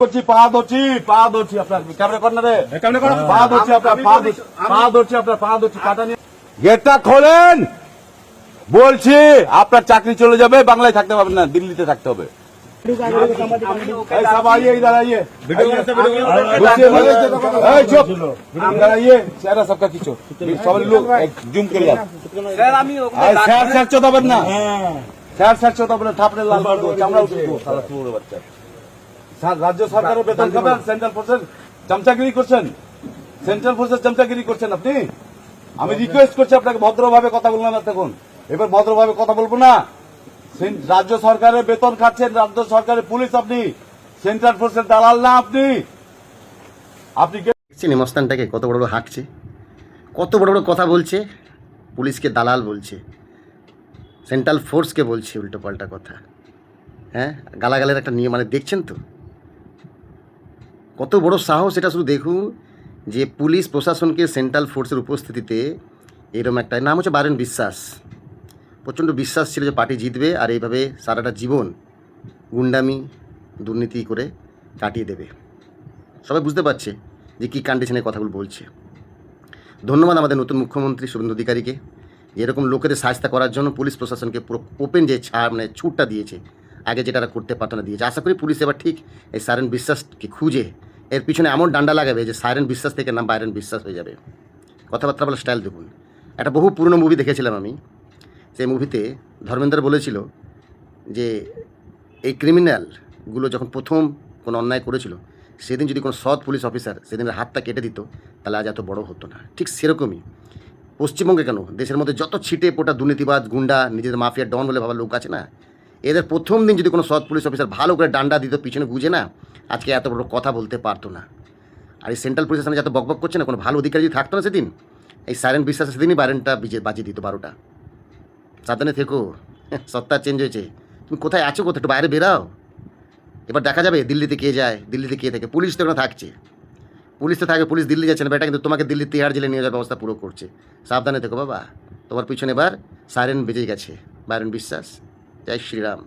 করছি পা ধরছি আপনার ক্যামেরা কর্নারে পা ধরছি আপনার পা ধরছি কাটা নিয়ে গেটটা খোলেন বলছি। আপনার চাকরি চলে যাবে, বাংলায় থাকতে পারবেন না, দিল্লিতে থাকতে হবে। सब आइए, इधर आइए, चेहरा सबका खींचो, सब लोग जूम करिए। স্যার চোদাবেন না, স্যার চোদাবেন না, ঠাপড়ে লাল করে দেবো, চামড়া উঠে দেবো, সারা শুয়োরের বাচ্চা। রাজ্য সরকারের বেতন খাবেন, সেন্ট্রাল ফোর্সের চামচাগিরি করছেন, সেন্ট্রাল ফোর্সের চামচাগিরি করছেন আপনি। আমি রিকোয়েস্ট করছি আপনাকে ভদ্রভাবে কথা বললাম না, তখন এবার ভদ্রভাবে কথা বলবো না। রাজ্য সরকারের বেতন খাচ্ছেন, রাজ্য সরকারের পুলিশ আপনি, সেন্ট্রাল ফোর্সের দালাল না আপনি। আপনি দেখছেন মস্তানটাকে কত বড় বড় হাঁকছে, কত বড় বড় কথা বলছে, পুলিশকে দালাল বলছে, সেন্ট্রাল ফোর্সকে বলছে উল্টো পাল্টা কথা। হ্যাঁ, গালাগালের একটা নিয়ম মানে দেখছেন তো কত বড় সাহস। এটা শুধু দেখুন যে পুলিশ প্রশাসনকে সেন্ট্রাল ফোর্সের উপস্থিতিতে এরকম একটা নাম হচ্ছে বারেন বিশ্বাস, প্রচণ্ড বিশ্বাস ছিল যে পার্টি জিতবে আর এইভাবে সারাটা জীবন গুন্ডামি দুর্নীতি করে কাটিয়ে দেবে। সবাই বুঝতে পারছে যে কী কন্ডিশনে কথাগুলো বলছে। ধন্যবাদ আমাদের নতুন মুখ্যমন্ত্রী শুভেন্দু অধিকারীকে, এরকম লোকেদের সাহায্য করার জন্য পুলিশ প্রশাসনকে পুরো ওপেন যে ছুটটা দিয়েছে, আগে যেটা করতে পারতো না দিয়েছে। আশা করি পুলিশ এবার ঠিক এই সারেন বিশ্বাসকে খুঁজে এর পিছনে এমন ডান্ডা লাগাবে যে সারেন বিশ্বাস থেকে নাম বাইরেন বিশ্বাস হয়ে যাবে। কথাবার্তা বলার স্টাইল দেখুন। একটা বহু পুরনো মুভি দেখেছিলাম আমি, সেই মুভিতে ধর্মেন্দ্র বলেছিল যে এই ক্রিমিনালগুলো যখন প্রথম কোনো অন্যায় করেছিল সেদিন যদি কোনো সৎ পুলিশ অফিসার সেদিনের হাতটা কেটে দিত তাহলে আজ এত বড় হতো না। ঠিক সেরকমই পশ্চিমবঙ্গে কেন দেশের মধ্যে যত ছিটে পোটা দুর্নীতিবাজ গুন্ডা নিজেদের মাফিয়া ডন বলে ভাবার লোক আছে না, এদের প্রথম দিন যদি কোনো সৎ পুলিশ অফিসার ভালো করে ডান্ডা দিত পিছনে গুঁজে না, আজকে এত বড় কথা বলতে পারতো না। আর এই সেন্ট্রাল পুলিশের সামনে যত বকবক করছে না, কোনো ভালো অধিকারী যদি থাকতো না সেদিন, এই সাইরেন বিশ্বাস সেদিনই বারেনটা বাজিয়ে দিত 12টা। সাবধানে থেকো, সত্তা চেঞ্জ হয়েছে। তুমি কোথায় আছো, কোথায় একটু বাইরে বেরাও। এবার দেখা যাবে দিল্লিতে কে যায়, দিল্লিতে কে থাকে। পুলিশ তো ওখানে থাকছে, পুলিশ তো থাকে, পুলিশ দিল্লি যাচ্ছে না বেটা, কিন্তু তোমাকে দিল্লি তিহাড় জেলে নিয়ে যাওয়ার ব্যবস্থা পুরো করছে। সাবধানে থেকো বাবা, তোমার পিছনে এবার সাইরেন বেজে গেছে। বারেন বিশ্বাস, জয় শ্রীরাম।